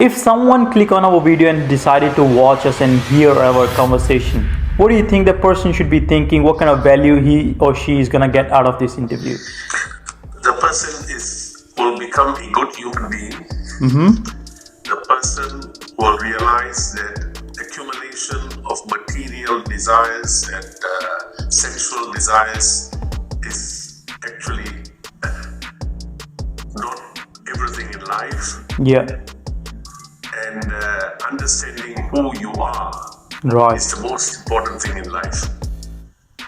If someone click on our video and decided to watch us and hear our conversation, what do you think the person should be thinking? What kind of value he or she is going to get out of this interview? The person will become a good human being. The person will realize that accumulation of material desires and sensual desires is actually not everything in life. Yeah. And understanding who you are is the most important thing in life.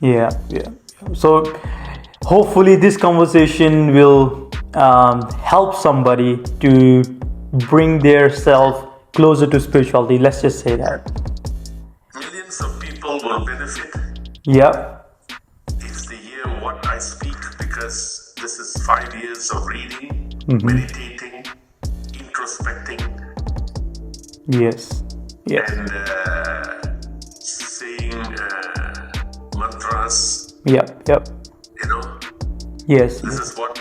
Yeah. So hopefully this conversation will help somebody to bring their self closer to spirituality. Let's just say that. Millions of people will benefit. Yeah. If they hear what I speak, because this is 5 years of reading, meditating, introspecting. Yes. And saying mantras. Yep. You know. Yes. This is what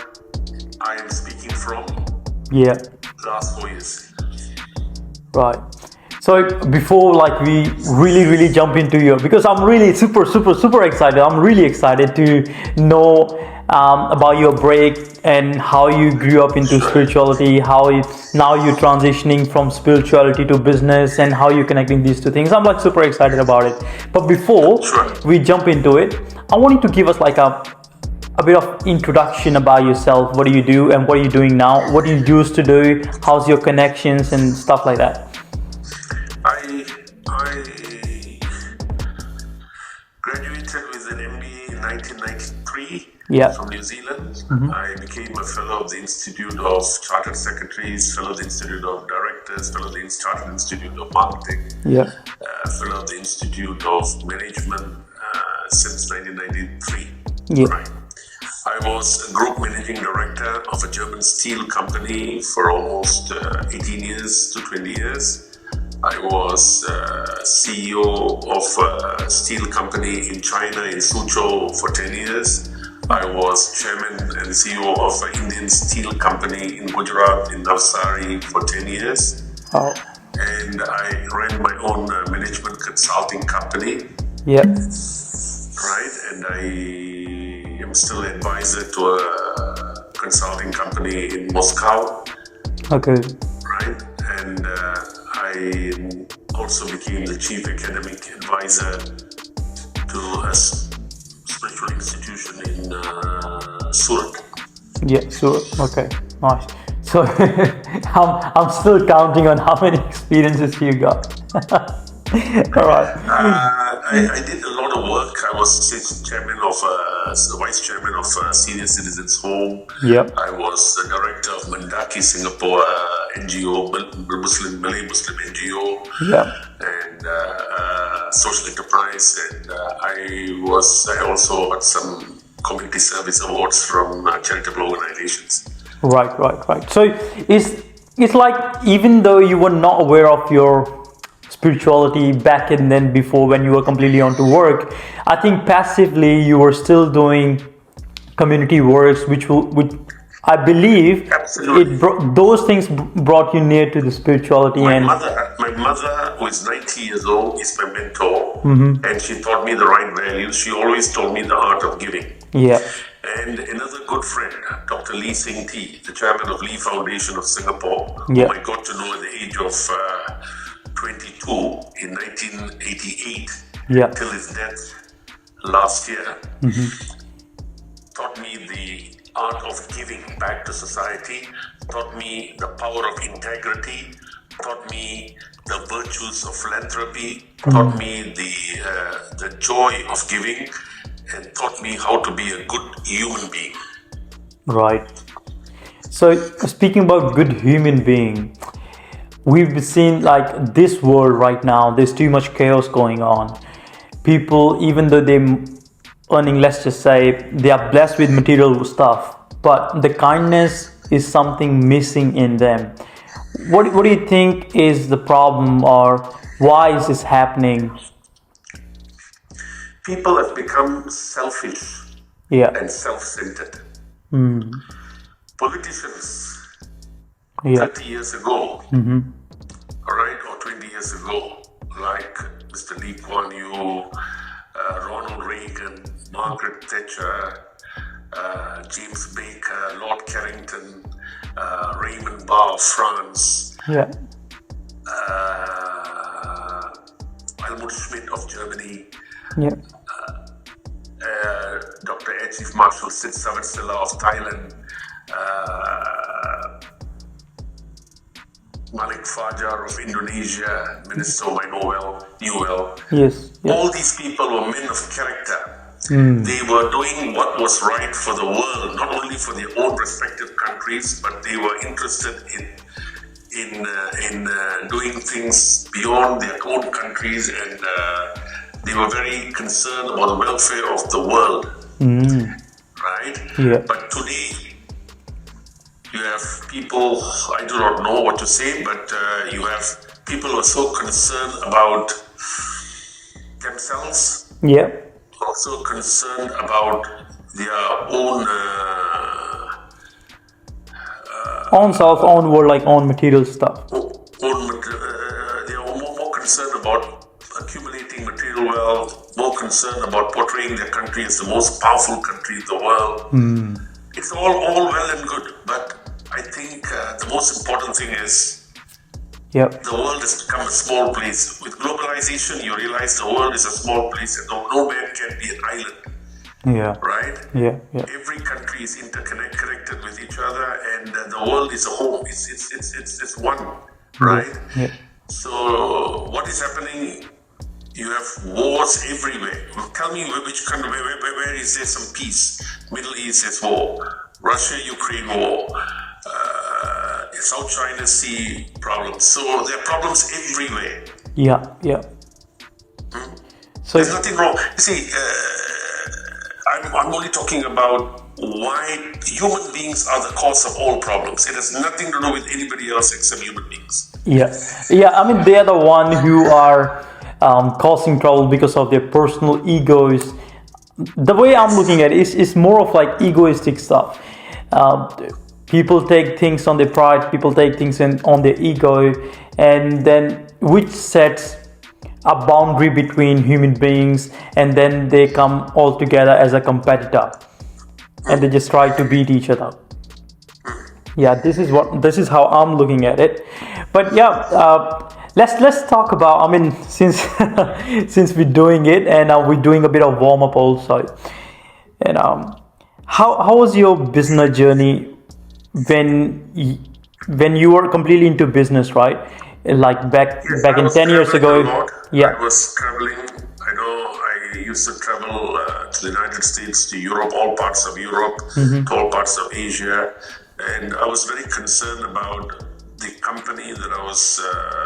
I am speaking from. Yeah. Last 4 years. Right. So before we really jump into your, because I'm really super excited. I'm really excited to know about your break and how you grew up into spirituality, now you're transitioning from spirituality to business, and how you're connecting these two things. I'm super excited about it. But before we jump into it, I want you to give us a bit of introduction about yourself. What do you do and what are you doing now? What do you used to do? How's your connections and stuff like that? I graduated with an MBA in 1993 from New Zealand. I became a fellow of the Institute of Chartered Secretaries, fellow of the Institute of Directors, fellow of the Chartered Institute of Marketing, fellow of the Institute of Management since 1993. Right. I was a group managing director of a German steel company for almost 18 years to 20 years. I was CEO of a steel company in China, in Suzhou, for 10 years. I was chairman and CEO of an Indian steel company in Gujarat, in Navsari, for 10 years. Oh. And I ran my own management consulting company. Yeah. Right, and I am still an advisor to a consulting company in Moscow. Okay. Right, and I also became the chief academic advisor to a spiritual institution in Surat. Yeah, Surat. Okay, nice. So I'm still counting on how many experiences you got. All right. I did a lot of work. I was the vice chairman of Senior Citizens Home. Yep. I was the director of Mendaki Singapore NGO, Malay Muslim NGO, and social enterprise. And I also got some community service awards from charitable organizations. Right. So it's like, even though you were not aware of your spirituality back and then before, when you were completely on to work, I think passively you were still doing community works, which I believe those things brought you near to the spirituality. My mother, who is 90 years old, is my mentor, and she taught me the right values. She always told me the art of giving. Yeah. And another good friend, Dr. Lee Sing Tee, the chairman of Lee Foundation of Singapore, whom I got to know at the age of 22 in 1988 till his death last year, taught me the art of giving back to society, taught me the power of integrity, taught me the virtues of philanthropy, taught me the joy of giving, and taught me how to be a good human being. Right. So speaking about good human being, we've seen this world right now, there's too much chaos going on. People, even though they're earning, let's just say, they are blessed with material stuff, but the kindness is something missing in them. What do you think is the problem, or why is this happening? People have become selfish and self-centered. Politicians 30 years ago years ago, like Mr. Lee Kuan Yew, Ronald Reagan, Margaret Thatcher, James Baker, Lord Carrington, Raymond Barre of France, Helmut Schmidt of Germany, Dr. Air Chief Marshal Sid Savatsila of Thailand, Malik Fajar of Indonesia, Minister of Newell. Yes. All these people were men of character. They were doing what was right for the world, not only for their own respective countries, but they were interested in doing things beyond their own countries, and they were very concerned about the welfare of the world. Right? Yeah. But today, you have people, I do not know what to say, but you have people who are so concerned about themselves. Yeah. Also concerned about their own own self, own world, like own material stuff. They are more concerned about accumulating material wealth, more concerned about portraying their country as the most powerful country in the world. It's all well and good, but I think the most important thing is the world has become a small place. With globalization, you realize the world is a small place and no man can be an island. Yeah. Right? Yeah. Every country is connected with each other, and the world is a home. It's one, right? Yeah. So what is happening? You have wars everywhere. Tell me which country, where is there some peace? Middle East is war. Russia-Ukraine war. South China Sea problems. So there are problems everywhere. Yeah. So there's nothing wrong. You see, I'm only talking about why human beings are the cause of all problems. It has nothing to do with anybody else except human beings. Yeah. I mean, they are the one who are causing trouble because of their personal egos. The way I'm looking at it is more of like egoistic stuff. People take things on their pride, people take things on their ego, and then which sets a boundary between human beings, and then they come all together as a competitor and they just try to beat each other. Yeah, this is how I'm looking at it. But let's talk about, I mean, since we're doing it, and we're doing a bit of warm-up also, and how was your business journey when you were completely into business, right? Like back in 10 years ago. I was traveling. I know I used to travel to the United States, to Europe, all parts of Europe, to all parts of Asia, and I was very concerned about the company that I was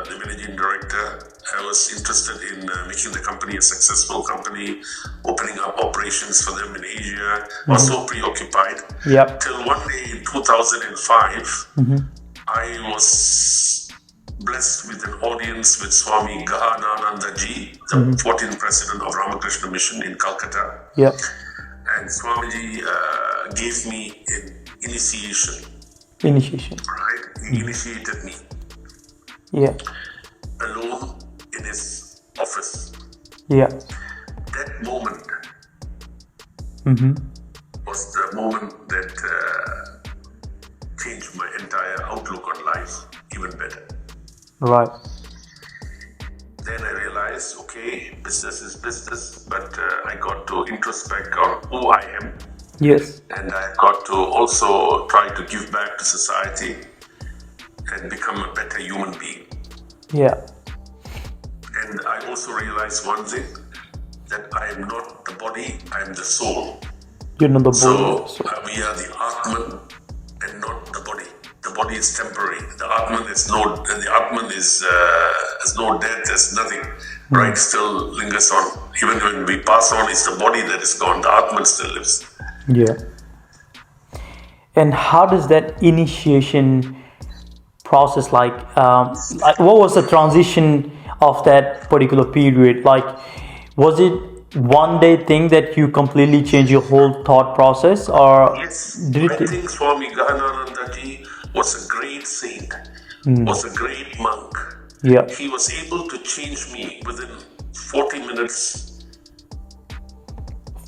the managing director. I was interested in making the company a successful company, opening up operations for them in Asia. I was so preoccupied. Till one day in 2005, I was blessed with an audience with Swami Gs, the 14th president of Ramakrishna Mission in Calcutta. And Swamiji gave me an initiation. Right? He initiated me. Alone in his office. That moment was the moment that changed my entire outlook on life even better. Right. Then I realized, okay, business is business, but I got to introspect on who I am. Yes. And I got to also try to give back to society and become a better human being. And I also realized one thing, that I am not the body, I am the soul. You're not the body. So we are the Atman and not the body. The body is temporary. The Atman is has no death, there's nothing. Right? Still lingers on. Even when we pass on, it's the body that is gone. The Atman still lives. And how does that initiation process, like what was the transition of that particular period? Like, was it one day thing that you completely changed your whole thought process, or did it? I think Swami Gs was a great saint, was a great monk, Yeah. he was able to change me within 40 minutes.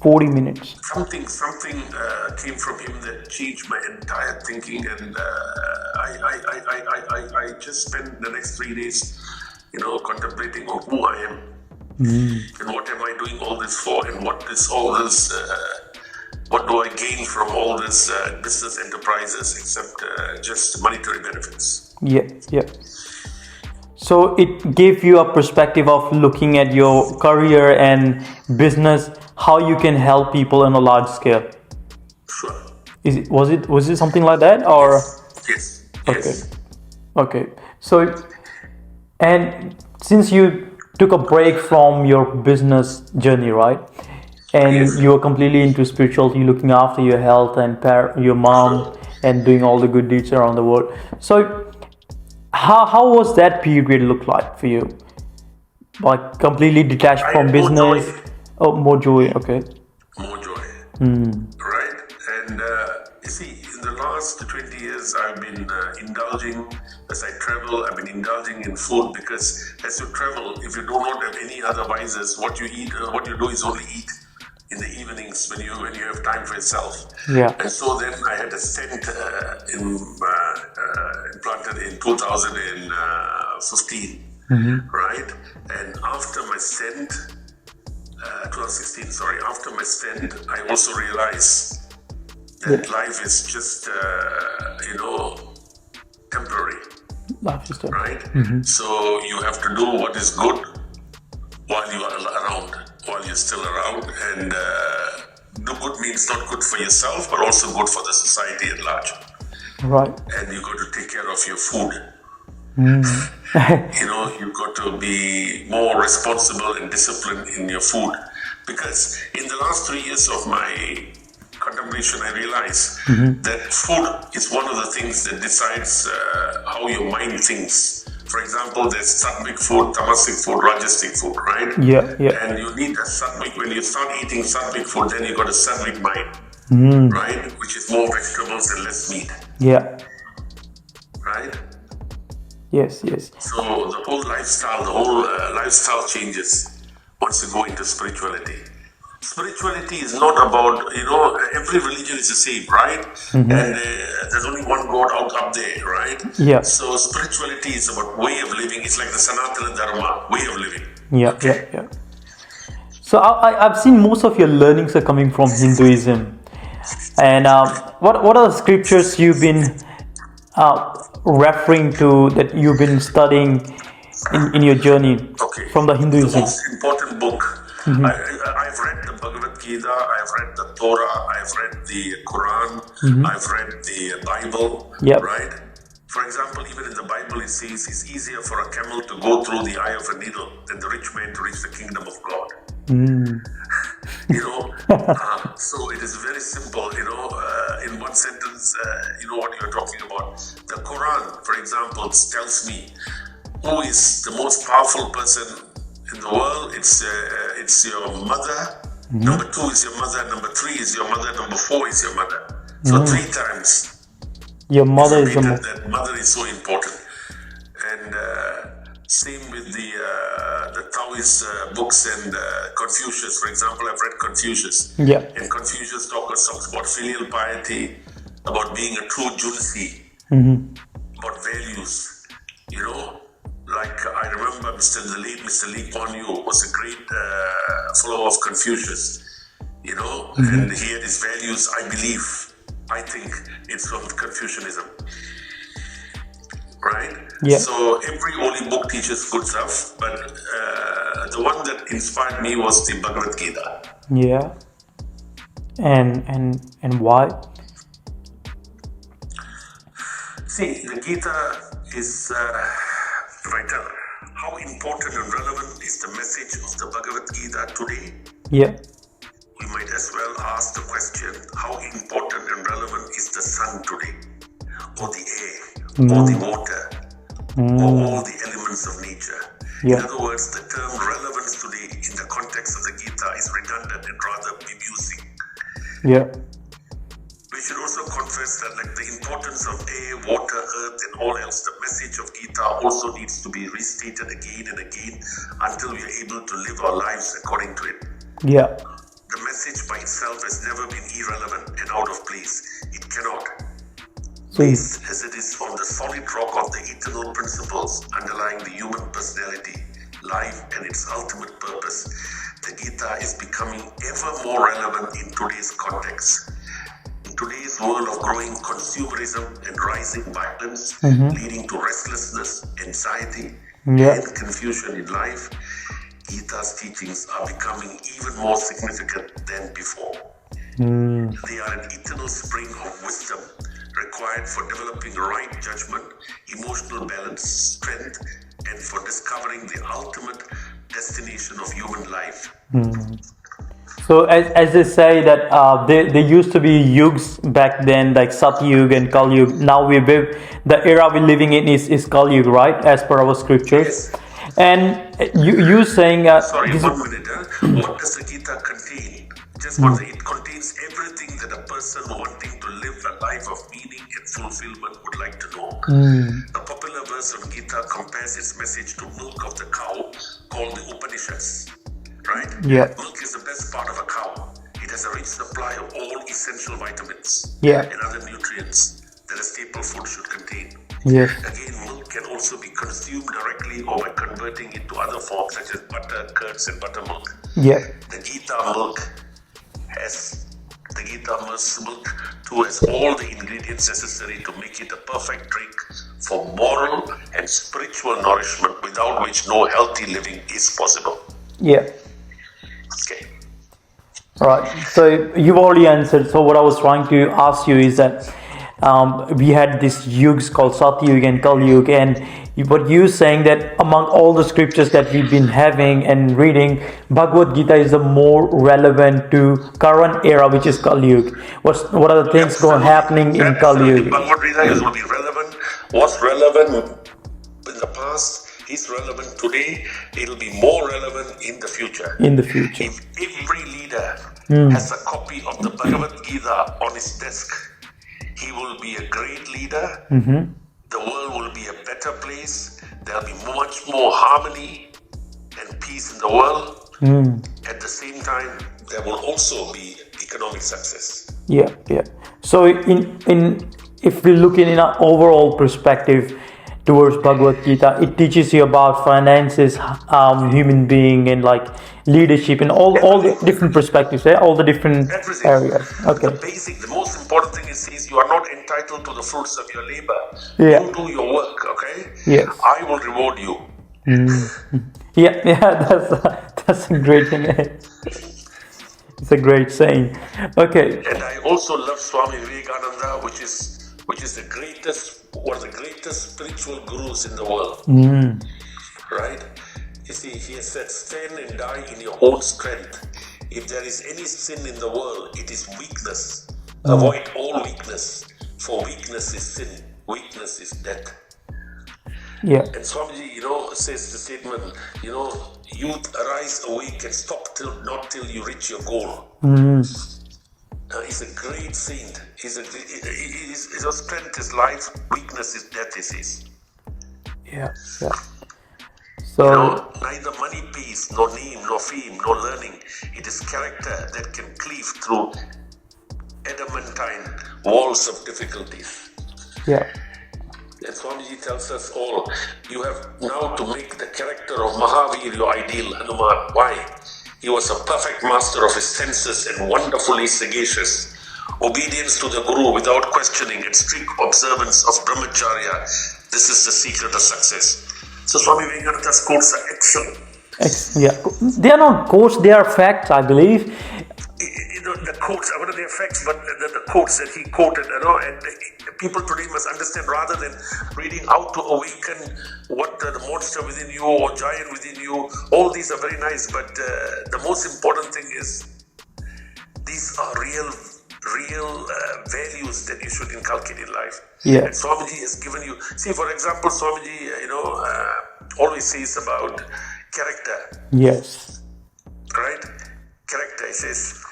40 minutes. Something came from him that changed my entire thinking, and I just spent the next 3 days, contemplating on who I am and what am I doing all this for, and what do I gain from all this business enterprises except just monetary benefits. Yeah. So it gave you a perspective of looking at your career and business, how you can help people on a large scale. Sure. Was it something like that, or? Yes. Okay. So, and since you took a break from your business journey, right? And Yes. you were completely into spirituality, looking after your health and your mom, and doing all the good deeds around the world. So, how was that period look like for you? Like completely detached from business? Oh, more joy. Okay. More joy. Right. And you see, in the last 20 years, I've been indulging as I travel. I've been indulging in food, because as you travel, if you do not have any other vices, what you do is only eat in the evenings when you have time for yourself. Yeah. And so then I had a stent implanted in 2015, right? And after my stent, 2016, sorry, after my stent, I also realized that life is just, temporary. Life is right? So you have to do what is good while you are around, while you're still around, and do good means not good for yourself, but also good for the society at large. Right. And you got to take care of your food. You've got to be more responsible and disciplined in your food, because in the last 3 years of my contemplation, I realized that food is one of the things that decides how your mind thinks. For example, there's sattvic food, tamasic food, rajasic food, right? Yeah. And you need a sattvic. When you start eating sattvic food, then you got a sattvic mind, right? Which is more vegetables and less meat. Yeah. Right? Yes. So the whole lifestyle changes once you go into spirituality. Spirituality is not about, every religion is the same, right? And there's only one God up there, right? Yeah. So spirituality is about way of living. It's like the Sanatana Dharma, way of living. Yeah. So I've seen most of your learnings are coming from Hinduism. And what are the scriptures you've been referring to, that you've been studying in your journey from the Hinduism? The most important book. I've read the Bhagavad Gita, I've read the Torah, I've read the Quran, I've read the Bible, right? For example, even in the Bible it says it's easier for a camel to go through the eye of a needle than the rich man to reach the kingdom of God. So it is very simple, in one sentence, what you're talking about. The Quran, for example, tells me who is the most powerful person in the world. It's your mother. Number 2 is your mother. Number 3 is your mother. Number 4 is your mother. So 3 times. Your mother is that mother is so important. And same with the Taoist books and Confucius. For example, I've read Confucius. Yeah. And Confucius talks about filial piety, about being a true Junsi, about values, Like I remember the late Mr. Lee Kuan Yew was a great follower of Confucius, and he had his values. I think it's from Confucianism, right? Yeah. So every holy book teaches good stuff, but the one that inspired me was the Bhagavad Gita. Yeah. And why? See, the Gita is vital. How important and relevant is the message of the Bhagavad Gita today? Yeah. We might as well ask the question, how important and relevant is the sun today? Or the air? Or the water? Or all the elements of nature? Yeah. In other words, the term relevance today in the context of the Gita is redundant and rather bemusing. Yeah. We should also confess that the importance of air, water, earth and all else, the message of Gita also needs to be restated again and again until we are able to live our lives according to it. Yeah. The message by itself has never been irrelevant and out of place. It cannot. Based as it is on the solid rock of the eternal principles underlying the human personality, life, and its ultimate purpose, the Gita is becoming ever more relevant in today's context. In today's world of growing consumerism and rising violence, leading to restlessness, anxiety, and confusion in life, Gita's teachings are becoming even more significant than before. They are an eternal spring of wisdom required for developing right judgment, emotional balance, strength, and for discovering the ultimate destination of human life. So as they say that there used to be yugs back then, like Satyug and Kali Yuga. Now the era we're living in is Kali Yuga, right? As per our scriptures. Yes. And you saying... Sorry, 1 minute. What does the Gita contain? Just one thing. It contains everything that a person wanting to live a life of meaning and fulfillment would like to know. A popular verse of Gita compares its message to milk of the cow called the Upanishads. Right? Yeah. Milk is the best part of a cow. It has a rich supply of all essential vitamins and other nutrients that a staple food should contain. Yes. Again, milk can also be consumed directly or by converting it to other forms such as butter, curds, and buttermilk. Yeah. The Gita milk too has all the ingredients necessary to make it a perfect drink for moral and spiritual nourishment, without which no healthy living is possible. Yeah. Okay. Right. So you've already answered. So what I was trying to ask you is that we had these yugs called Satyug and Kali Yuga, and what you're saying that among all the scriptures that we've been having and reading, Bhagavad Gita is the more relevant to current era, which is Kali Yuga. What are the things happening in Kali Yuga? Bhagavad Gita will be relevant. Was relevant in the past is relevant today. It'll be more relevant in the future. If every leader has a copy of the Bhagavad Gita on his desk, he will be a great leader. The world will be a better place. There'll be much more harmony and peace in the world. At the same time, there will also be economic success. Yeah. So if we look in an overall perspective towards Bhagavad Gita, it teaches you about finances, human being, and like leadership, and all the different perspectives, all the different areas. Okay. The most important thing is you are not entitled to the fruits of your labor. Yeah. You do your work, okay? Yes. I will reward you. That's a great thing. It's a great saying. Okay. And I also love Swami Vivekananda, which is one of the greatest spiritual gurus in the world. Right? You see, he has said, stand and die in your own strength. If there is any sin in the world, it is weakness. Avoid all weakness, for weakness is sin, weakness is death. Yeah. And Swamiji, says the statement, youth, arise, awake, and stop not till you reach your goal. He's a great saint. His strength is life, weakness is death, he says. Yeah. So neither money pays, nor name, nor fame, nor learning. It is character that can cleave through adamantine walls of difficulties. Yeah. And Swamiji tells us all, you have now to make the character of Mahavir your ideal, Hanuman. Why? He was a perfect master of his senses and wonderfully sagacious. Obedience to the Guru without questioning and strict observance of Brahmacharya. This is the secret of success. So Swami Vivekananda's quotes are excellent. They are not quotes, they are facts, I believe. The quotes, what are the effects, but the quotes that he quoted, and people today must understand, rather than reading how to awaken what the monster within you or giant within you, all these are very nice, but the most important thing is these are real values that you should inculcate in life. Yeah. And Swamiji has given you, see, for example, Swamiji, always says about character. Yes. Right? Character, he says,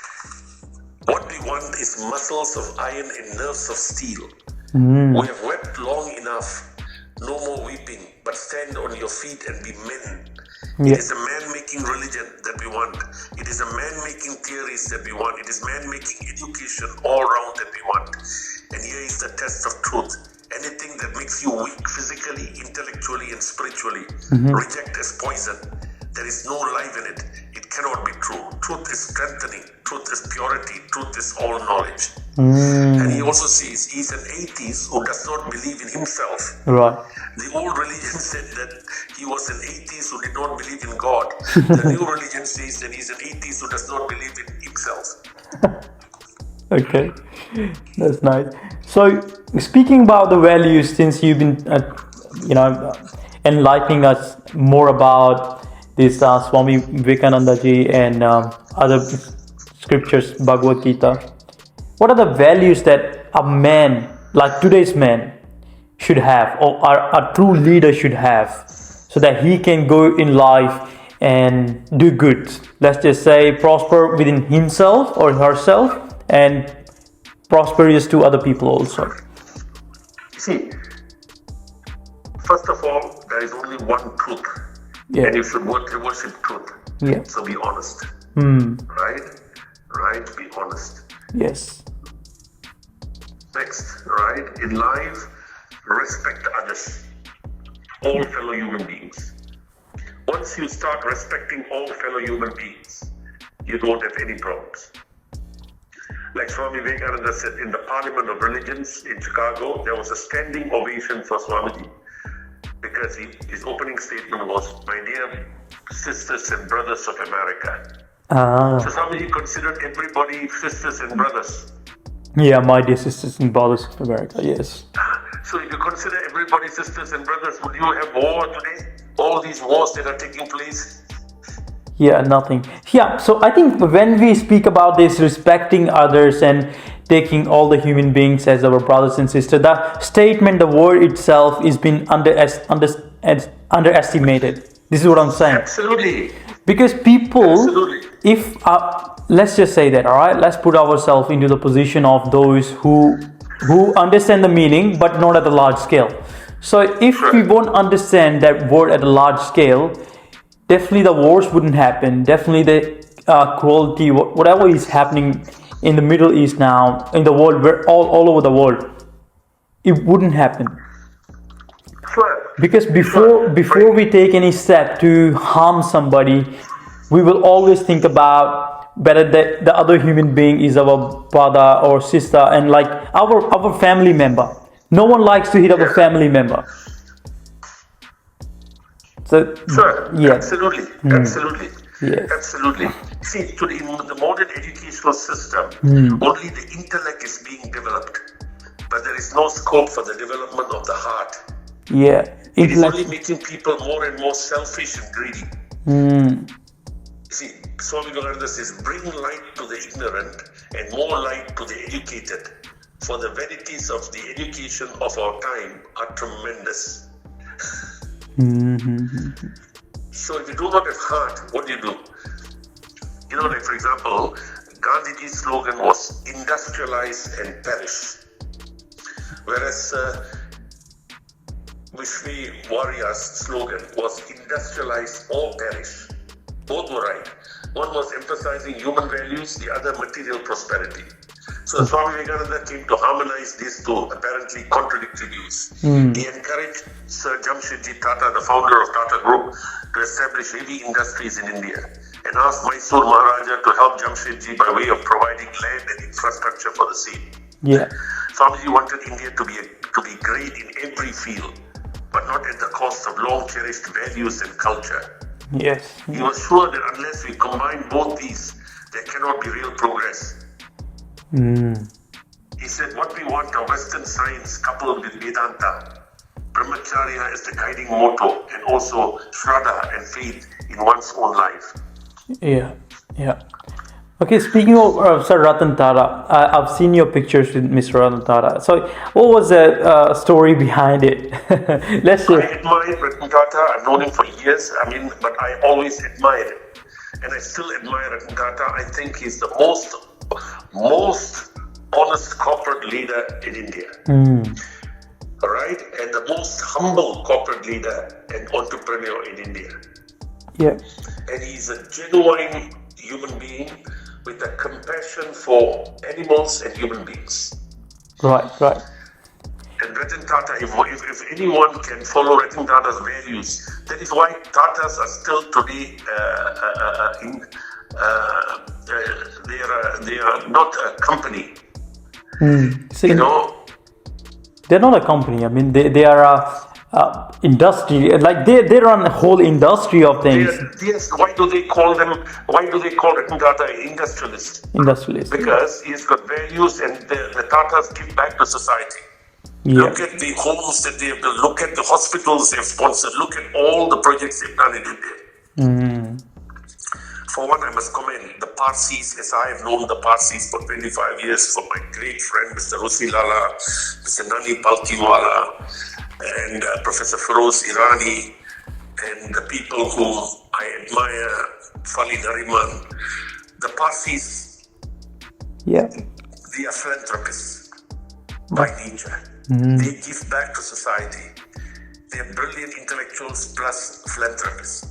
what we want is muscles of iron and nerves of steel. We have wept long enough. No more weeping, but stand on your feet and be men. Yeah. It is a man-making religion that we want. It is a man-making theories that we want. It is man-making education all around that we want. And here is the test of truth. Anything that makes you weak physically, intellectually, and spiritually, reject as poison. There is no life in it. It cannot be true. Truth is strengthening. Truth is purity. Truth is all knowledge. And he also says he's an atheist who does not believe in himself. Right. The old religion said that he was an atheist who did not believe in God. The new religion says that he's an atheist who does not believe in himself. Okay, that's nice. So, speaking about the values, since you've been, enlightening us more about this Swami Vivekananda ji and other scriptures, Bhagavad Gita, what are the values that a man, like today's man, should have, or a true leader should have, so that he can go in life and do good? Let's just say prosper within himself or herself, and prosperous to other people also. See, first of all, there is only one truth, Yeah. and you should worship truth. Yeah. So be honest, right? Be honest. Yes. Next, right? In life, respect others, all fellow human beings. Once you start respecting all fellow human beings, you don't have any problems. Like Swami Vivekananda said in the Parliament of Religions in Chicago, there was a standing ovation for Swamiji because his opening statement was, "My dear sisters and brothers of America." So Swamiji considered everybody sisters and brothers. Yeah, my dear sisters and brothers of America, yes. So if you consider everybody sisters and brothers, would you have war today? All these wars that are taking place? Yeah, nothing. Yeah, so I think when we speak about this, respecting others and taking all the human beings as our brothers and sisters, the statement, the word itself is being underestimated. This is what I'm saying. Absolutely. Because people, Absolutely. if let's just say that, all right, let's put ourselves into the position of those who understand the meaning, but not at a large scale. So if we won't understand that word at a large scale, definitely the wars wouldn't happen. Definitely the cruelty, whatever is happening in the Middle East now, in the world, all over the world, it wouldn't happen. Sure. Because before we take any step to harm somebody, we will always think about whether the other human being is our brother or sister, and like our family member. No one likes to hit our family member. So, sure, yeah. absolutely. Yes. Absolutely. See, in the modern educational system, only the intellect is being developed, but there is no scope for the development of the heart. Yeah. It is only making people more and more selfish and greedy. See, Swami Vivekananda says, bring light to the ignorant and more light to the educated, for the vanities of the education of our time are tremendous. So if you do not have heart, what do? Like for example, Gandhiji's slogan was industrialize and perish. Whereas Vishnu Warrior's slogan was industrialize or perish. Both were right. One was emphasizing human values, the other material prosperity. So Swami Vivekananda came to harmonize these two apparently contradictory views. He encouraged Sir Jamshedji Tata, the founder of Tata Group, to establish heavy industries in India, and asked Mysore Maharaja to help Jamshedji by way of providing land and infrastructure for the same. Yeah. Swamiji wanted India to be great in every field, but not at the cost of long-cherished values and culture. Yes. He was sure that unless we combine both these, there cannot be real progress. He said, what we want are Western science coupled with Vedanta, Brahmacharya as the guiding motto, and also Shraddha and faith in one's own life. Yeah. Okay, speaking of Sir Ratan Tata, I've seen your pictures with Mr. Ratan Tata. So, what was the story behind it? I admire Ratan Tata. I've known him for years. But I always admired him. And I still admire Ratan Tata. I think he's the most honest corporate leader in India. all right, and the most humble corporate leader and entrepreneur in India. Yeah. And he's a genuine human being with a compassion for animals and human beings. Right. And Ratan Tata, if anyone can follow Ratan Tata's values, that is why Tatas are still today they are not a company. See, you know, they're not a company. I mean, they are a industry. Like they run a whole industry of things. Yes. Why do they call Ratan Tata an industrialist? Industrialist. Because he's got values, and the Tatas give back to society. Yeah. Look at the homes that they have built. Look at the hospitals they've sponsored. Look at all the projects they've done in India. For one, I must comment the Parsis, as I have known the Parsis for 25 years, from my great friend Mr. Rosi Lala, Mr. Nani Palkiwala, and Professor Feroz Irani, and the people whom I admire, Fali Nariman. The Parsis, they are philanthropists by nature. They give back to society. They are brilliant intellectuals plus philanthropists.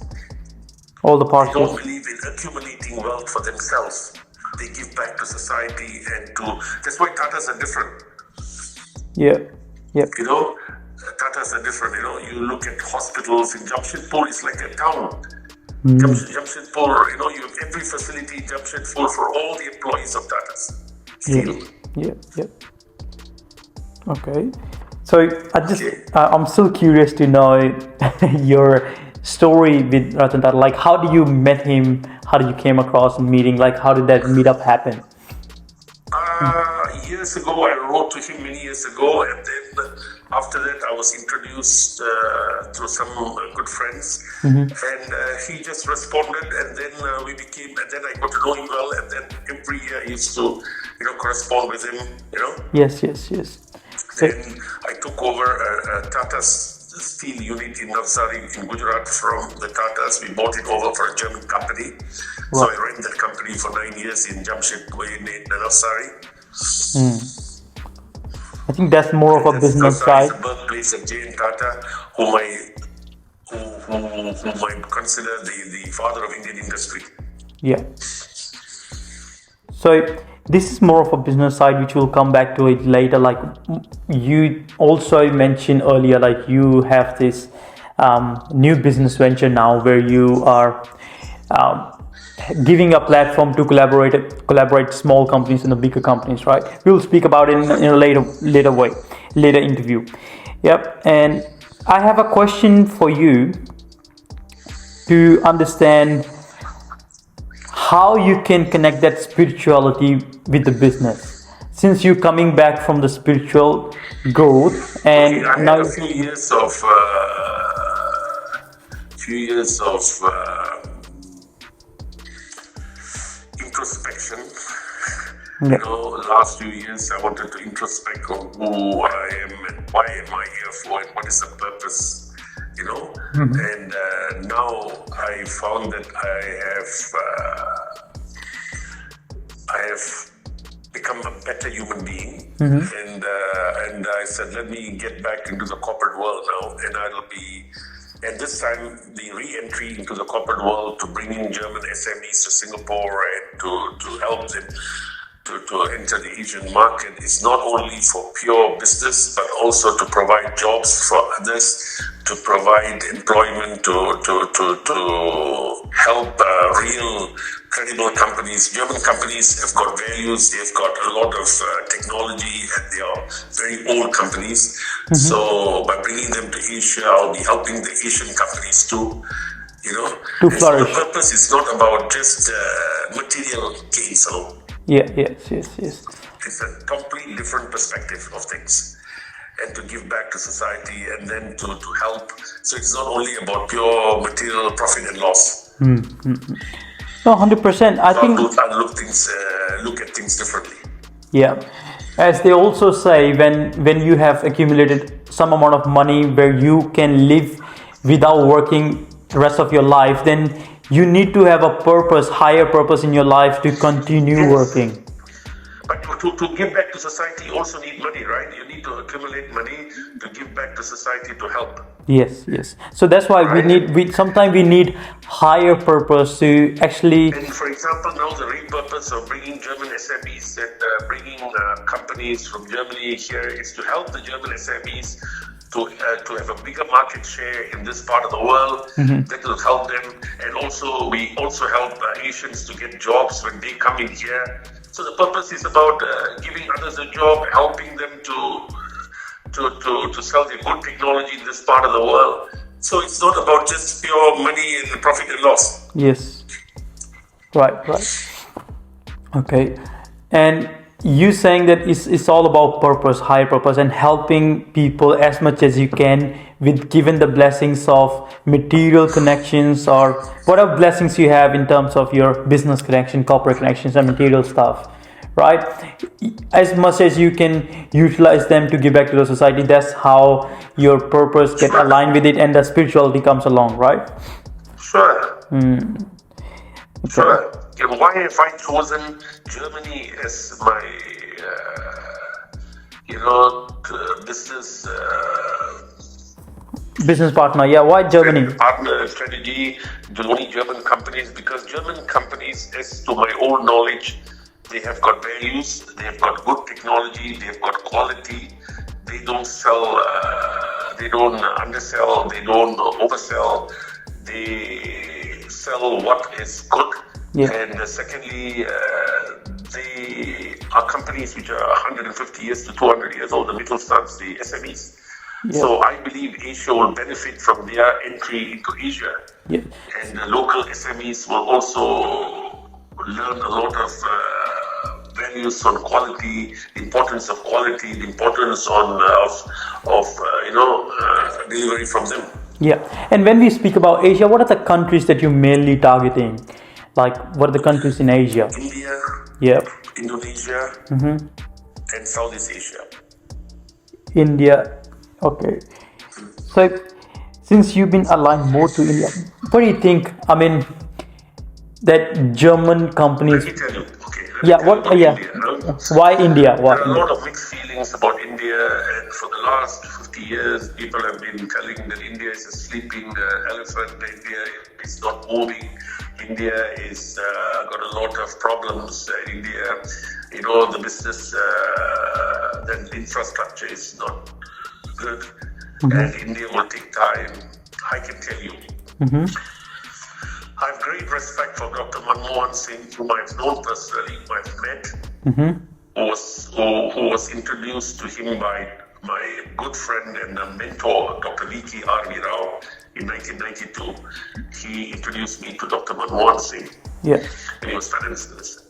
All the Parsis. They don't believe in accumulating wealth for themselves. They give back to society that's why Tatas are different. Yeah. You know, Tatas are different. You know, you look at hospitals in Jamshedpur, it's like a town. Jamshedpur, you know, you have every facility in Jamshedpur for all the employees of Tatas. Still. Yeah. Okay. So I'm still curious to know your story with Ratan Tata. Like, how did you met him? How did you came across a meeting? Like, how did that meetup happen? Years ago, I wrote to him many years ago, and then after that, I was introduced through some good friends, and he just responded, and then and then I got to know him well, and then every year I used to, correspond with him, Yes. Then I took over Tata's steel unit in Navsari in Gujarat from the Tatas. We bought it over for a German company. Right. So I ran that company for 9 years in Jamshedpur in Navsari. I think that's more of a business side. It's the birthplace of J.N. Tata, whom I consider the father of Indian industry. Yeah. So this is more of a business side, which we'll come back to it later. Like you also mentioned earlier, like you have this new business venture now where you are giving a platform to collaborate small companies and the bigger companies, right? We'll speak about it in a later interview. Yep. And I have a question for you to understand how you can connect that spirituality with the business, since you're coming back from the spiritual growth, and I now had a few years of introspection. Last few years I wanted to introspect on who I am and why am I here for, and what is the purpose. And now I found that I have become a better human being, and I said, let me get back into the corporate world now, and this time the re-entry into the corporate world to bring in German SMEs to Singapore and to help them to enter the Asian market is not only for pure business, but also to provide jobs for others, to provide employment, to help real credible companies. German companies have got values, they've got a lot of technology, and they are very old companies. So by bringing them to Asia, I'll be helping the Asian companies too. To flourish. The purpose is not about just material gains alone. Yes. It's a completely different perspective of things, and to give back to society, and then to help. So it's not only about pure material profit and loss. No, 100%. I think look at things differently. Yeah, as they also say, when you have accumulated some amount of money where you can live without working the rest of your life, then you need to have a purpose, higher purpose in your life to continue working. But to give back to society, you also need money, right? You need to accumulate money to give back to society to help. Yes. So that's why sometimes we need higher purpose to actually. And for example, now the real purpose of bringing German SMEs and bringing companies from Germany here is to help the German SMEs to have a bigger market share in this part of the world. That will help them, and also we also help Asians to get jobs when they come in here. So the purpose is about giving others a job, helping them to sell their good technology in this part of the world. So it's not about just pure money and profit and loss. Yes. Right. Okay. And you saying that it's all about purpose, higher purpose, and helping people as much as you can with given the blessings of material connections or whatever blessings you have in terms of your business connection, corporate connections, and material stuff, right? As much as you can utilize them to give back to the society, that's how your purpose get aligned with it and the spirituality comes along, right? Sure. Okay. Sure. And why have I chosen Germany as my, business partner? Yeah, why Germany? Partner strategy to only German companies, because German companies, as to my own knowledge, they have got values, they have got good technology, they have got quality. They don't sell, they don't undersell, they don't oversell. They sell what is good. Yeah. And secondly, they are companies which are 150 years to 200 years old, the Mittelstands, the SMEs. Yeah. So I believe Asia will benefit from their entry into Asia. Yeah. And the local SMEs will also learn a lot of values on quality, importance of quality, the importance of delivery from them. Yeah. And when we speak about Asia, what are the countries that you're mainly targeting? Like, what are the countries in Asia? India, Yep. Indonesia, and Southeast Asia. India. Okay. So, since you've been aligned more to India, what do you think? I mean, that German companies. Let me tell you. Okay. India, Why India? Why? There are a lot of mixed feelings about India, and for the last 50 years, people have been telling that India is a sleeping elephant. India is not moving. India is got a lot of problems. India, the business, the infrastructure is not good, and India will take time. I can tell you. I have great respect for Dr. Manmohan Singh, whom I've known personally, who I've met, who was introduced to him by my good friend and mentor, Dr. Miki Rao, in 1992. He introduced me to Dr. Manmohan Singh when he was finance minister.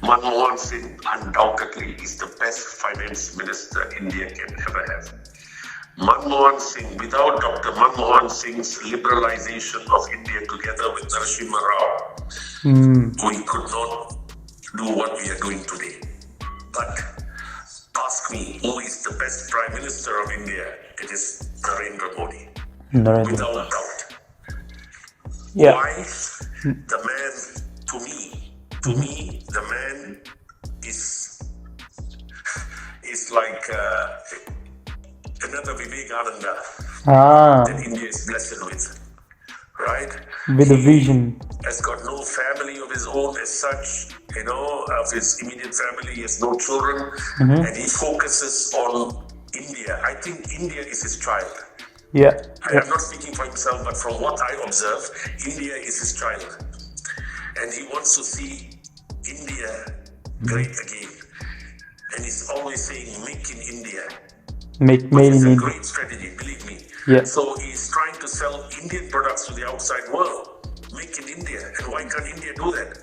Manmohan Singh undoubtedly is the best finance minister India can ever have. Manmohan Singh, without Dr. Manmohan Singh's liberalization of India together with Narasimha Rao, we could not do what we are doing today. But ask me, who is the best Prime Minister of India? It is Narendra Modi. Without doubt. Yeah. Why? The man, to me, the man is like another Vivekananda that India is blessed with, right? With a vision. Has got no family of his own as such, of his immediate family. He has no children, and he focuses on India. I think India is his child. Yeah. I am not speaking for himself, but from what I observe, India is his child. And he wants to see India great again. And he's always saying, make in India. Made in India. It's a India. great strategy, believe me. Yeah. So he's trying to sell Indian products to the outside world. Make in India. And why can't India do that?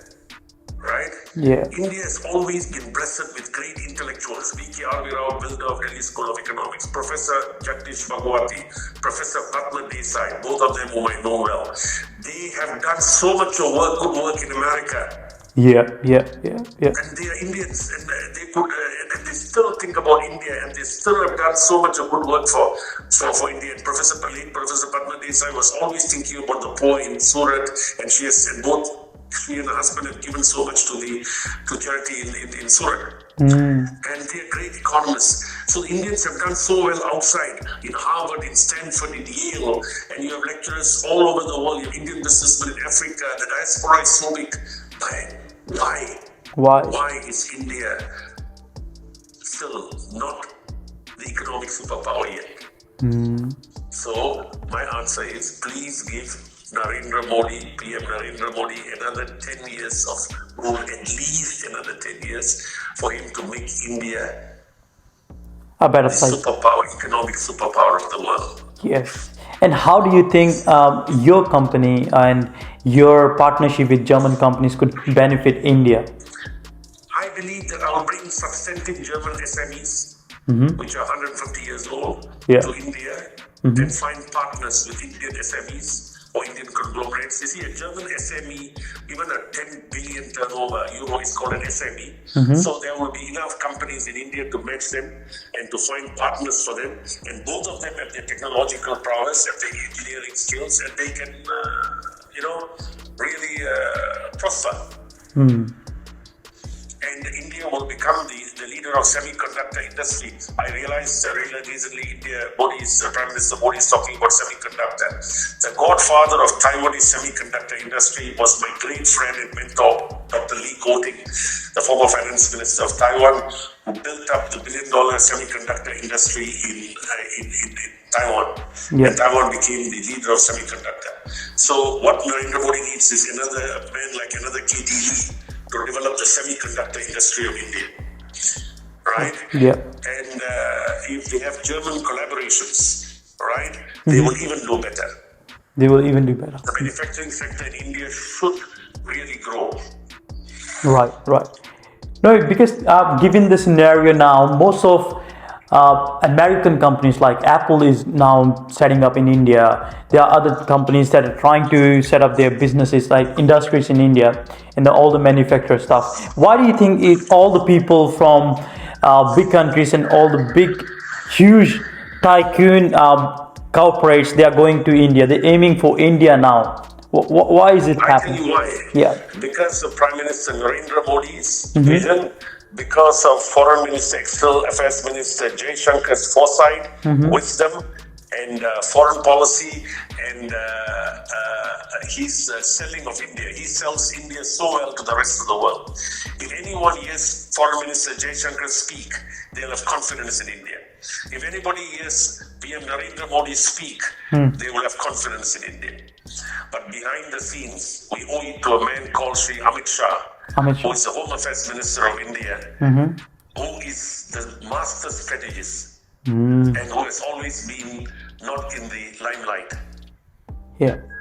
Right? Yeah. India has always been blessed with great intellectuals. V.K. Rao, builder of Delhi School of Economics, Professor Jagdish Bhagwati, Professor Padma Desai, both of them whom I know well. They have done so much of work, good work in America. Yeah. And they are Indians, and they still think about India, and they still have done so much of good work for India. And Professor Padma Desai was always thinking about the poor in Surat, and she and her husband have given so much to charity in Surat. And they're great economists. So the Indians have done so well outside, in Harvard, in Stanford, in Yale, and you have lecturers all over the world. You have Indian businessmen in Africa. The diaspora is so big. Why is India still not the economic superpower yet? So my answer is, please give Narendra Modi, PM Narendra Modi, another 10 years of rule, at least another 10 years, for him to make India a better the place. economic superpower of the world. Yes. And how do you think your company and your partnership with German companies could benefit India? I believe that I will bring substantive German SMEs, which are 150 years old, to India, and find partners with Indian SMEs or Indian conglomerates. You see, a German SME, even a 10 billion turnover euro is called an SME. So there will be enough companies in India to match them and to find partners for them. And both of them have their technological prowess, have their engineering skills, and they can, really prosper. And India will become the leader of semiconductor industry. I realized recently Prime Minister Modi is talking about semiconductor. The godfather of Taiwanese semiconductor industry was my great friend and mentor, Dr. Lee Koting, the former finance minister of Taiwan, who built up the billion-dollar semiconductor industry in Taiwan. And Taiwan became the leader of semiconductor. So what Narendra Modi needs is another man like another K.T. Lee to develop the semiconductor industry of India, right? And if they have German collaborations, right, they will even do better. The manufacturing sector in India should really grow. Right. No, because given the scenario now, most of American companies like Apple is now setting up in India. There are other companies that are trying to set up their businesses, like industries in India, and all the manufacturer stuff. Why do you think all the people from big countries and all the big, huge tycoon corporates, they are going to India? They're aiming for India now. Why is it happening? I tell you why. Because of Prime Minister Narendra Modi's vision, because of Foreign Minister, External Affairs Minister Jaishankar's foresight, wisdom, and foreign policy, and his selling of India. He sells India so well to the rest of the world. If anyone hears Foreign Minister Jaishankar speak, they'll have confidence in India. If anybody hears PM Narendra Modi speak, they will have confidence in India. But behind the scenes, we owe it to a man called Sri Amit Shah, who is the Home Affairs Minister of India, who is the master strategist and who has always been not in the limelight.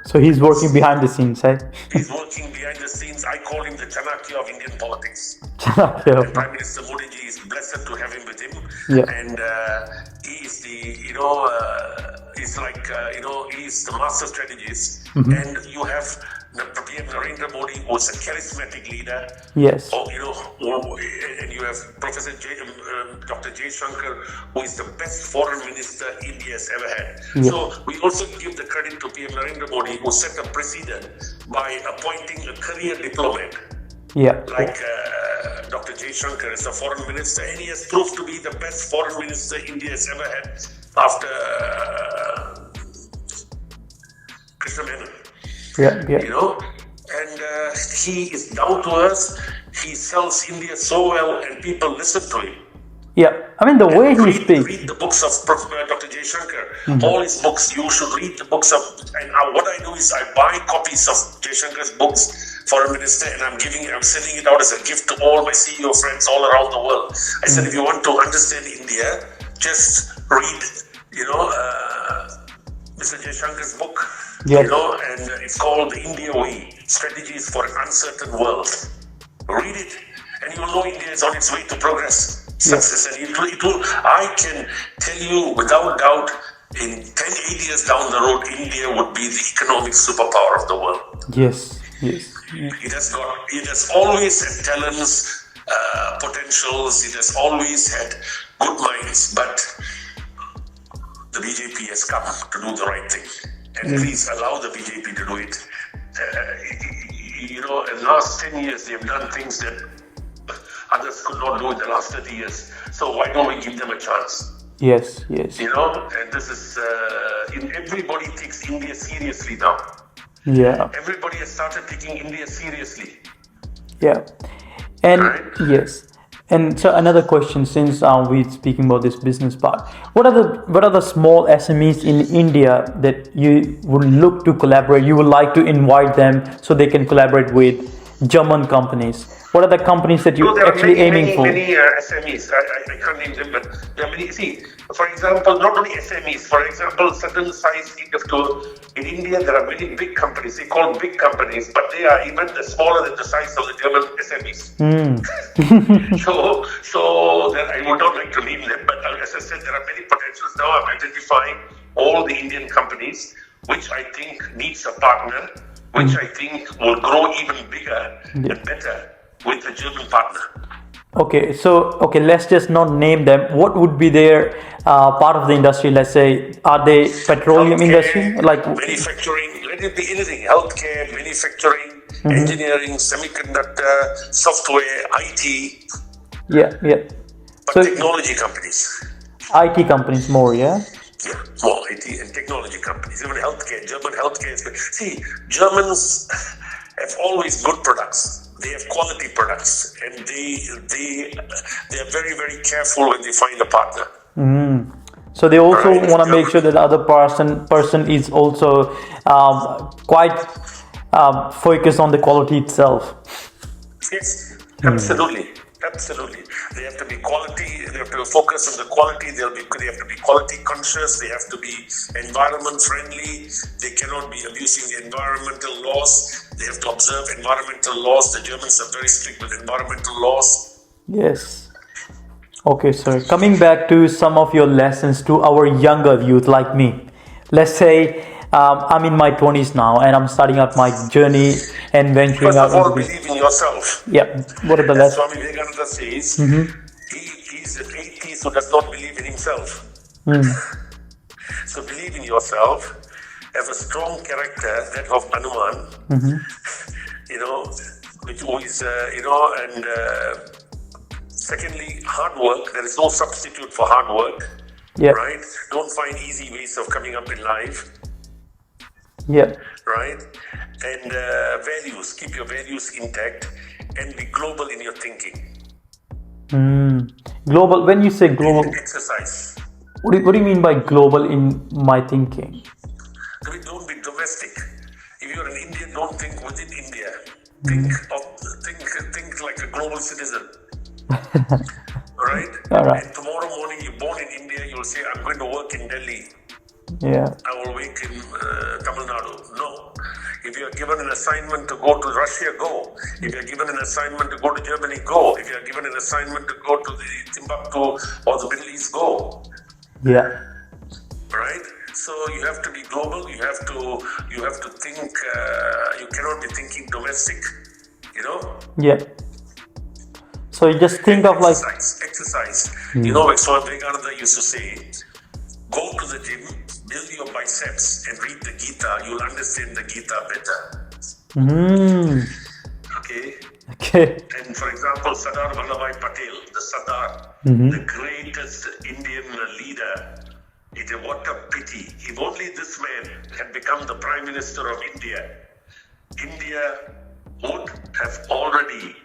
So he's working behind the scenes, eh? He's working behind the scenes. I call him the Chanakya of Indian politics. And Prime Minister Modi ji is blessed to have him with him. And he is he's like, he's the master strategist. And you have PM Narendra Modi, who is a charismatic leader. And you have Professor Dr. Jaishankar, who is the best foreign minister India has ever had. So we also give the credit to PM Narendra Modi, who set a precedent by appointing a career diplomat. Like Dr. Jaishankar is a foreign minister, and he has proved to be the best foreign minister India has ever had after Krishna Menon. And he is down to earth. He sells India so well, and people listen to him. I mean, the way he speaks. Read the books of Dr. Jaishankar. All his books, you should read the books of. And what I do is I buy copies of Jaishankar's books, Foreign Minister, and I'm sending it out as a gift to all my CEO friends all around the world. I said, if you want to understand India, just read, Mr. Jaishankar's book. And it's called The India Way, Strategies for an Uncertain World. Read it, and you'll know India is on its way to progress. Success, and I can tell you without doubt, in 8 years down the road, India would be the economic superpower of the world. It has always had talents, potentials, it has always had good minds, but the BJP has come to do the right thing. And please allow the BJP to do it. In the last 10 years, they have done things that others could not do in the last 30 years. So why don't we give them a chance? Yes, yes. And this is, everybody takes India seriously now. Yeah. Everybody has started taking India seriously. Yeah. And right? Yes. And so another question, since we're speaking about this business part, what are the small SMEs in India that you would look to collaborate? You would like to invite them so they can collaborate with German companies. What are the companies that you're actually aiming for? Many SMEs. I can't name them, but there are many. See, for example, not only SMEs. For example, certain size in India, there are many big companies. They call big companies, but they are even smaller than the size of the German SMEs. So that I would not like to name them, but as I said, there are many potentials. Now I'm identifying all the Indian companies which I think needs a partner, which I think will grow even bigger and better with a German partner. Okay, let's just not name them. What would be their part of the industry? Let's say, are they petroleum Healthcare, industry, like manufacturing? Let it be anything: healthcare, manufacturing, engineering, semiconductor, software, IT. Yeah. But technology companies. IT companies more, yeah. Yeah, more IT and technology companies. Even healthcare, German healthcare. See, Germans have always good products. They have quality products, and they are very, very careful when they find a partner. So they also want to make sure that the other person is also quite focused on the quality itself. Yes, absolutely. They have to be quality. They have to focus on the quality. They have to be quality conscious. They have to be environment friendly. They cannot be abusing the environmental laws. They have to observe environmental laws. The Germans are very strict with environmental laws. Yes. Okay, sir. Coming back to some of your lessons to our younger youth like me. Let's say I'm in my 20s now and I'm starting out my journey and venturing out. First of all, believe in yourself. Yeah. What are the lessons? Swami Gs says, he's an atheist who does not believe in himself. So believe in yourself. Have a strong character, that of Hanuman. Who is, and secondly, hard work. There is no substitute for hard work. Yeah. Right? Don't find easy ways of coming up in life. Yeah. Right? And values. Keep your values intact and be global in your thinking. Global. When you say global, exercise. What do you mean by global in my thinking? Don't be domestic. If you're an Indian, don't think within India. Think like a global citizen. Right? All right. And tomorrow morning, you're born in India, you'll say, I'm going to work in Delhi. Yeah. I will work in Tamil Nadu. No. If you're given an assignment to go to Russia, go. If you're given an assignment to go to Germany, go. If you're given an assignment to go to the Timbuktu or the Middle East, go. Yeah. Right? So you have to be global. You have to think. You cannot be thinking domestic. Yeah. So you just think of exercise. Like Swami Vivekananda used to say, go to the gym, build your biceps, and read the Gita. You'll understand the Gita better. Okay. And for example, Sardar Vallabhbhai Patel, the Sardar, the greatest Indian leader. What a pity. If only this man had become the Prime Minister of India, India would have already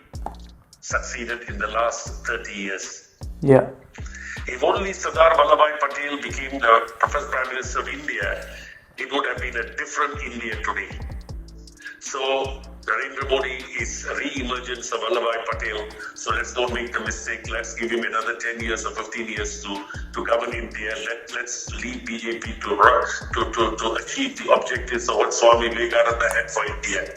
succeeded in the last 30 years. Yeah. If only Sardar Vallabhbhai Patel became the first Prime Minister of India, it would have been a different India today. So Narendra Modi is re-emergence of Vallabhbhai Patel. So let's don't make the mistake. Let's give him another 10 years or 15 years to govern India. Let's leave BJP to achieve the objectives of what Swami Vivekananda had for India.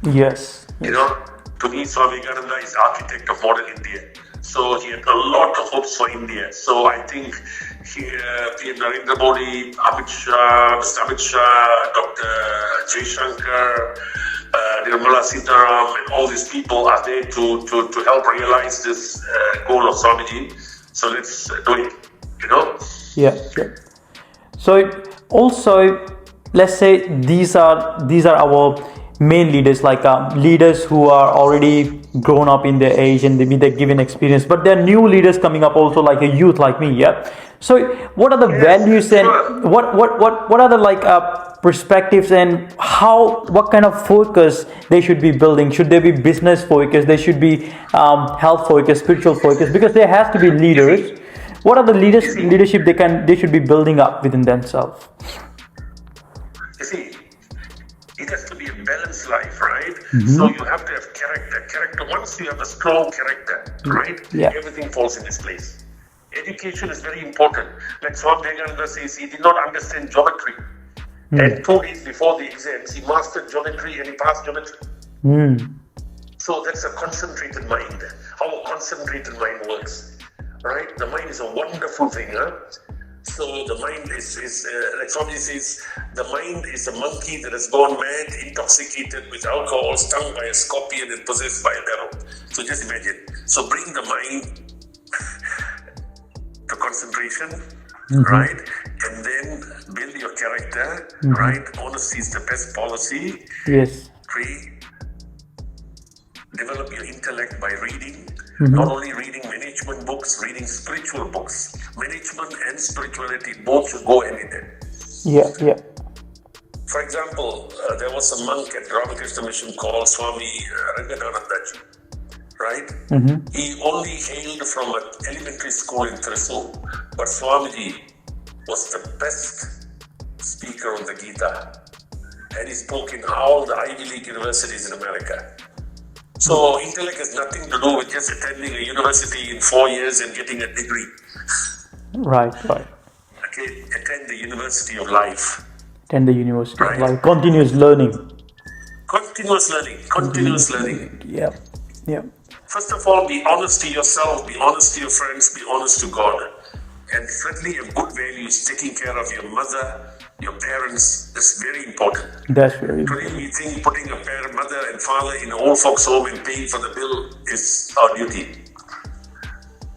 Yes. To me, Swami Vivekananda is architect of modern India. So he had a lot of hopes for India. So I think PM Narendra Modi, Mr. Amit Shah, Dr. Jaishankar, Nirmala Sitaram, and all these people are there to help realize this goal of Swamiji. So let's do it. Yeah. So also, let's say these are our main leaders, like leaders who are already grown up in their age and with their given experience, but there are new leaders coming up also, like a youth like me. Yeah. So what are the values and what are the like perspectives and what kind of focus they should be building? Should they be business focused? They should be health focused, spiritual focused, because there has to be leaders. What are the leadership they should be building up within themselves? You see, it has to be a balanced life, right? So you have to have character. Once you have a strong character, right? Everything falls in its place. Education is very important. Like Swami Gs says, he did not understand geometry. And 2 days before the exams, he mastered geometry and he passed geometry. So that's a concentrated mind. How a concentrated mind works, right? The mind is a wonderful thing, huh? So the mind is like Swami says, the mind is a monkey that has gone mad, intoxicated with alcohol, stung by a scorpion and possessed by an arrow. So just imagine. So bring the mind to concentration, right? And then build your character, right? Honesty is the best policy. Yes. 3, develop your intellect by reading. Not only reading management books, reading spiritual books. Management and spirituality both should go hand in hand. Yeah. For example, there was a monk at Ramakrishna Mission called Swami Gs, right? He only hailed from an elementary school in Thrissur, but Swamiji was the best speaker on the Gita, and he spoke in all the Ivy League universities in America. So intellect has nothing to do with just attending a university in 4 years and getting a degree. Right. Okay, attend the University of Life. Attend the University of Life. Continuous learning. Continuous learning. Yeah. First of all, be honest to yourself, be honest to your friends, be honest to God. And thirdly, have good values, taking care of your mother, your parents. That's very important. That's very important. Today we think putting a mother and father in an old folks home and paying for the bill is our duty.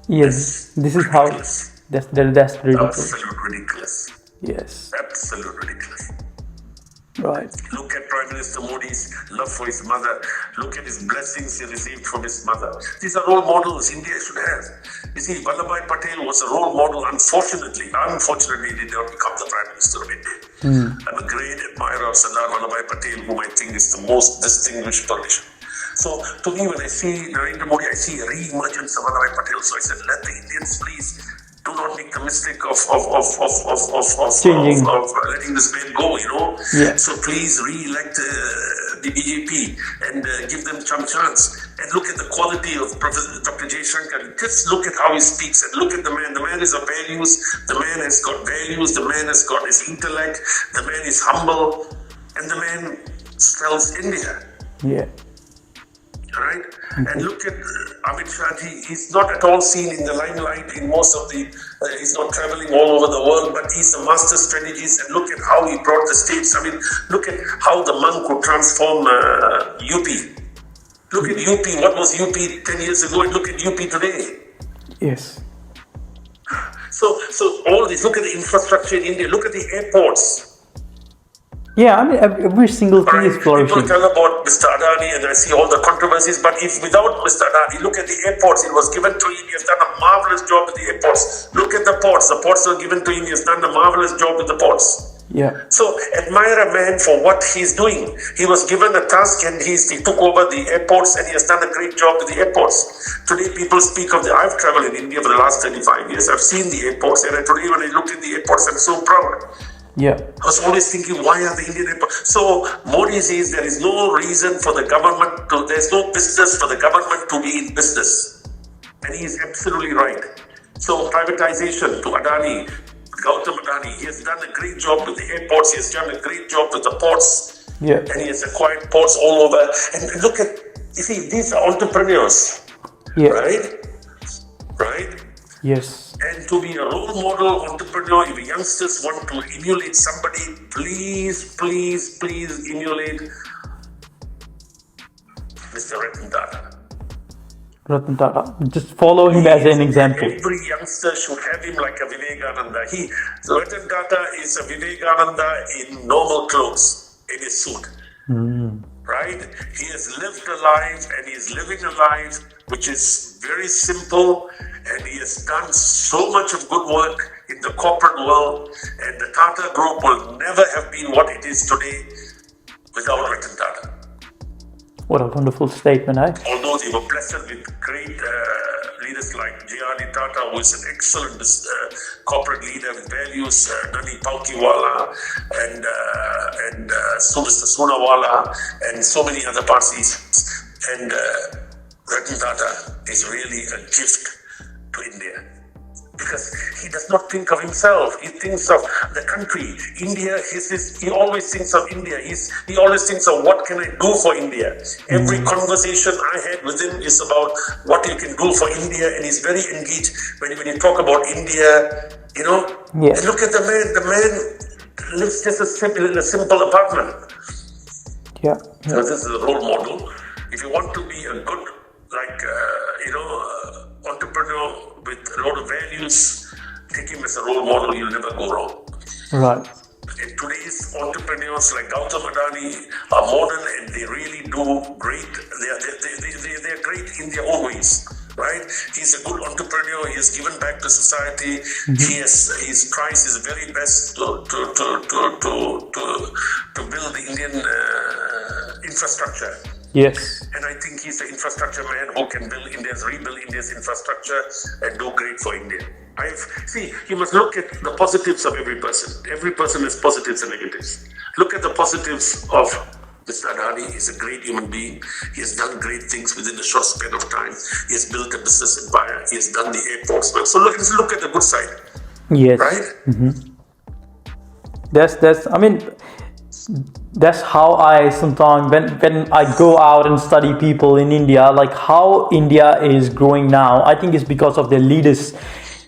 Yes, this is ridiculous. That's ridiculous. Absolute ridiculous. Yes. Absolute ridiculous. Right. Look at Prime Minister Modi's love for his mother. Look at his blessings he received from his mother. These are role models India should have. You see, Vallabhbhai Patel was a role model. Unfortunately, he did not become the Prime Minister of India. I'm a great admirer of Sardar Vallabhbhai Patel, whom I think is the most distinguished politician. So, to me, when I see Narendra Modi, I see a re-emergence of Vallabhbhai Patel. So I said, let the Indians please do not make the mistake of letting this man go, Yeah. So please re-elect the BJP and give them some chance. And look at the quality of Professor Dr. J. Shankar. Just look at how he speaks and look at the man. The man is of values. The man has got values. The man has got his intellect. The man is humble. And the man spells India. Yeah. Right? And look at Amit Shah. He's not at all seen in the limelight in most of the, he's not traveling all over the world, but he's a master strategist. And look at how he brought the states. I mean, look at how the monk could transform UP. Look at UP. What was UP 10 years ago? And look at UP today. Yes. So all this, look at the infrastructure in India. Look at the airports. Yeah, I mean, every single thing is flourishing. People tell about Mr. Adani and I see all the controversies, but if without Mr. Adani, look at the airports, it was given to him, he has done a marvelous job with the airports. Look at the ports were given to him, he has done a marvelous job with the ports. Yeah. So admire a man for what he's doing. He was given a task and he took over the airports and he has done a great job with the airports. Today people speak of I've traveled in India for the last 35 years, I've seen the airports and today when I look at the airports, I'm so proud. Yeah. I was always thinking, why are the Indian airports? So Modi says there is no reason for the government there's no business for the government to be in business. And he is absolutely right. So privatization to Adani, Gautam Adani, he has done a great job with the airports, he has done a great job with the ports. Yeah. And he has acquired ports all over. And look at, you see, these are entrepreneurs. Yeah. Right? Yes. And to be a role model entrepreneur, if youngsters want to emulate somebody, please emulate Mr. Ratan Tata. Ratan Tata. Just follow him as an example. Every youngster should have him like a Vivekananda. Ratan Tata is a Vivekananda in normal clothes, in his suit. Right? right? He has lived a life and he is living a life which is very simple, and he has done so much of good work in the corporate world, and the Tata Group will never have been what it is today without Ratan Tata. What a wonderful statement, eh? Although they were blessed with great leaders like J.R.D. Tata, who is an excellent corporate leader with values, Nani Palkiwala and Mr. Soonawala and so many other parties. And Ratan Tata is really a gift to India. Because he does not think of himself, he thinks of the country. India, he always thinks of India. He always thinks of what can I do for India. Every conversation I had with him is about what you can do for India, and he's very engaged when you talk about India, you know. Yeah. And look at the man lives just in a simple apartment. Yeah. So this is a role model. If you want to be a good, entrepreneur with a lot of values, take him as a role model, you'll never go wrong. Right. And today's entrepreneurs like Gautam Adani are modern and they really do great. They're great in their own ways, right? He's a good entrepreneur. He has given back to society. He tries his very best to build the Indian infrastructure. Yes. And I think he's an infrastructure man who can rebuild India's infrastructure and do great for India. You must look at the positives of every person. Every person has positives and negatives. Look at the positives of Mr. Adani. He's a great human being. He has done great things within a short span of time. He has built a business empire. He has done the airports well. So let's look at the good side. Yes. Right? Mm-hmm. That's how I sometimes, when I go out and study people in India, like how India is growing now, I think it's because of their leaders.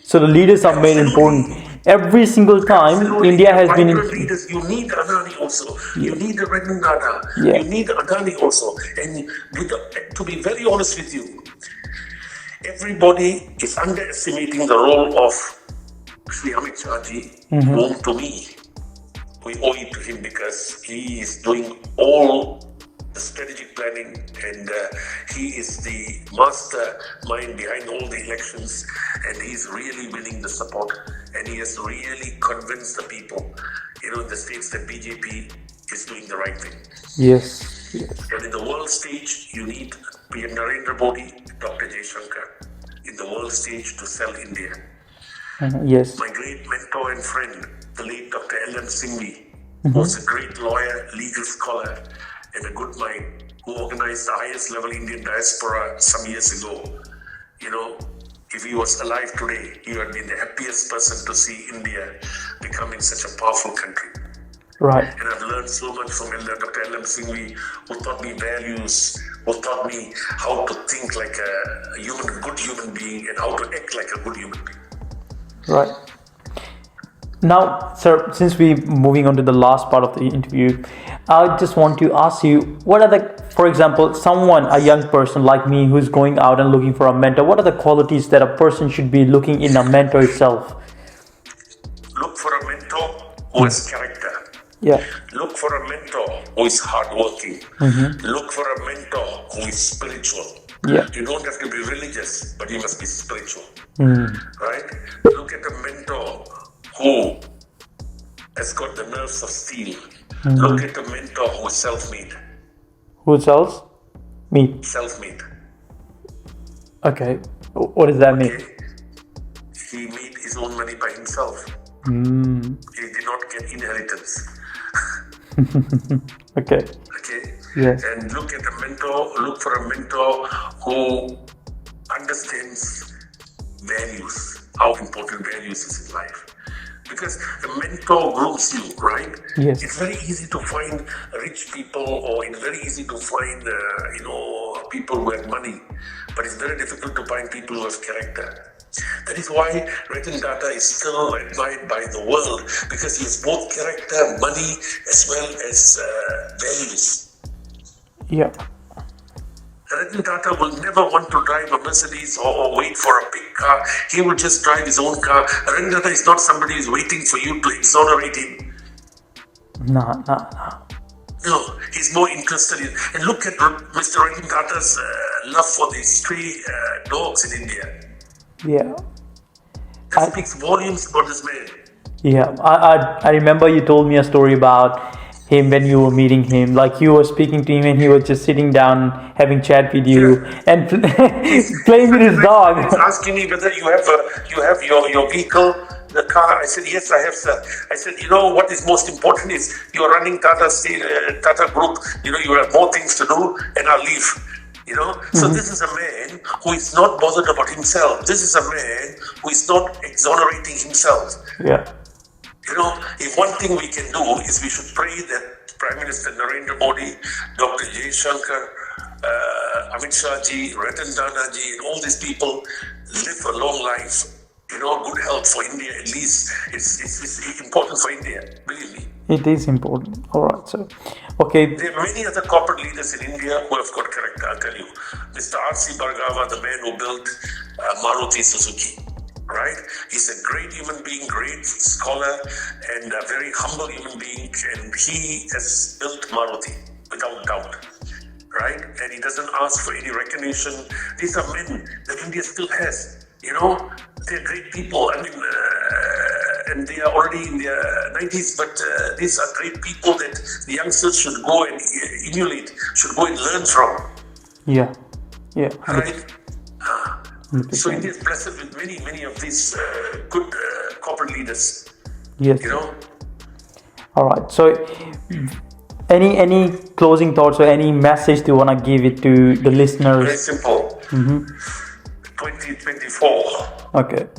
So the leaders are made important. Every single time India has been leaders, you need Adani also. You need Ratan Tata. You need Adani also. And to be very honest with you, everybody is underestimating the role of Sri Amit Shah ji, whom to me, we owe it to him because he is doing all the strategic planning and he is the mastermind behind all the elections, and he's really winning the support, and he has really convinced the people, in the states that BJP is doing the right thing. Yes. And in the world stage, you need PM Narendra Modi, Dr. Jaishankar, in the world stage to sell India. Yes. My great mentor and friend, the late Dr. L.M. Singhvi, who was a great lawyer, legal scholar, and a good mind, who organized the highest level Indian diaspora some years ago. If he was alive today, he would have been the happiest person to see India becoming such a powerful country. Right. And I've learned so much from Dr. L.M. Singhvi, who taught me values, who taught me how to think like a good human being and how to act like a good human being. Right. Now, sir, since we're moving on to the last part of the interview, I just want to ask you, what are for example, a young person like me who's going out and looking for a mentor, what are the qualities that a person should be looking in a mentor itself? Look for a mentor who has character. Yeah. Look for a mentor who is hardworking. Look for a mentor who is spiritual. Yeah. You don't have to be religious, but you must be spiritual. Right? Look at a mentor who has got the nerves of steel. Look at a mentor who is self-made. Who sells? Meat. Self-made. Okay. What does that mean? He made his own money by himself. He did not get inheritance. Okay. Yes. And look for a mentor who understands values, how important values is in life. Because the mentor grooms you, right? Yes. It's very easy to find rich people, or it's very easy to find, people who have money. But it's very difficult to find people who have character. That is why Ratan Tata is still admired by the world, because he has both character, money, as well as values. Yeah. Ratan Tata will never want to drive a Mercedes or wait for a big car. He will just drive his own car. Ratan Tata is not somebody who is waiting for you to exonerate him. No. No, he's more interested in. And look at Mr. Ratan Tata's love for these stray dogs in India. Yeah. That speaks volumes about this man. Yeah, I remember you told me a story about him when you were meeting him. Like you were speaking to him and he was just sitting down having chat with you and playing with his dog. He's asking me whether you have your vehicle, the car. I said, yes, I have, sir. I said, what is most important is you're running Tata Group. You have more things to do, and I'll leave. So this is a man who is not bothered about himself. This is a man who is not exonerating himself. Yeah. If one thing we can do is we should pray that Prime Minister Narendra Modi, Dr. J. Shankar, Amit Shah ji, Ratan Tata ji, and all these people live a long life, good health for India at least. It's important for India, believe me. It is important. All right, so, okay. There are many other corporate leaders in India who have got character, I'll tell you. Mr. R.C. Bhargava, the man who built Maruti Suzuki. Right? He's a great human being, great scholar, and a very humble human being, and he has built Maruti without doubt. Right? And he doesn't ask for any recognition. These are men that India still has. They're great people. I mean, and they are already in their 90s, but these are great people that the youngsters should go and emulate, should go and learn from. Yeah. Right? So India is blessed with many of these good corporate leaders. Yes. All right. So, any closing thoughts or any message you want to give it to the listeners? Very simple. 2024. Okay.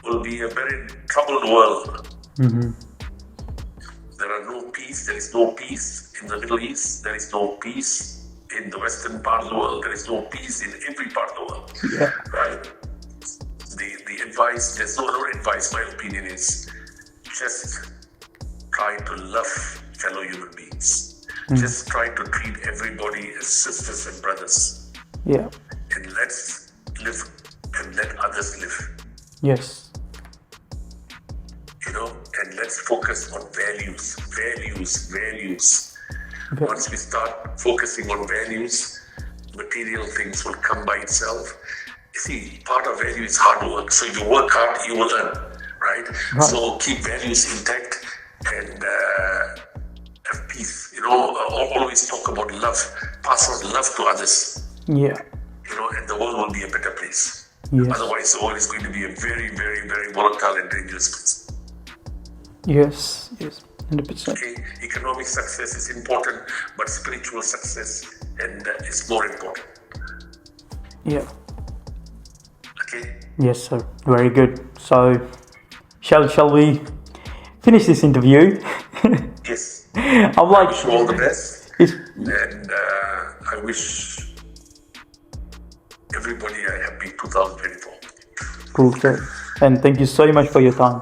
Will be a very troubled world. There are no peace. There is no peace in the Middle East. There is no peace in the western part of the world. There is no peace in every part of the world. Yeah. Right? The advice, there's no other advice, my opinion is just try to love fellow human beings. Just try to treat everybody as sisters and brothers. Yeah. And let's live and let others live. Yes. And let's focus on values. Once we start focusing on values, material things will come by itself. See, part of value is hard work. So if you work hard, you will earn, right? So keep values intact and have peace. Always talk about love. Pass on love to others. Yeah. And the world will be a better place. Yes. Otherwise, the world is going to be a very, very, very volatile and dangerous place. Yes, 100%. Okay, economic success is important, but spiritual success is more important. Yeah. Okay. Yes, sir. Very good. So, shall we finish this interview? Yes. I wish you all the best, and I wish everybody a happy 2024. Cool, sir. And thank you so much for your time.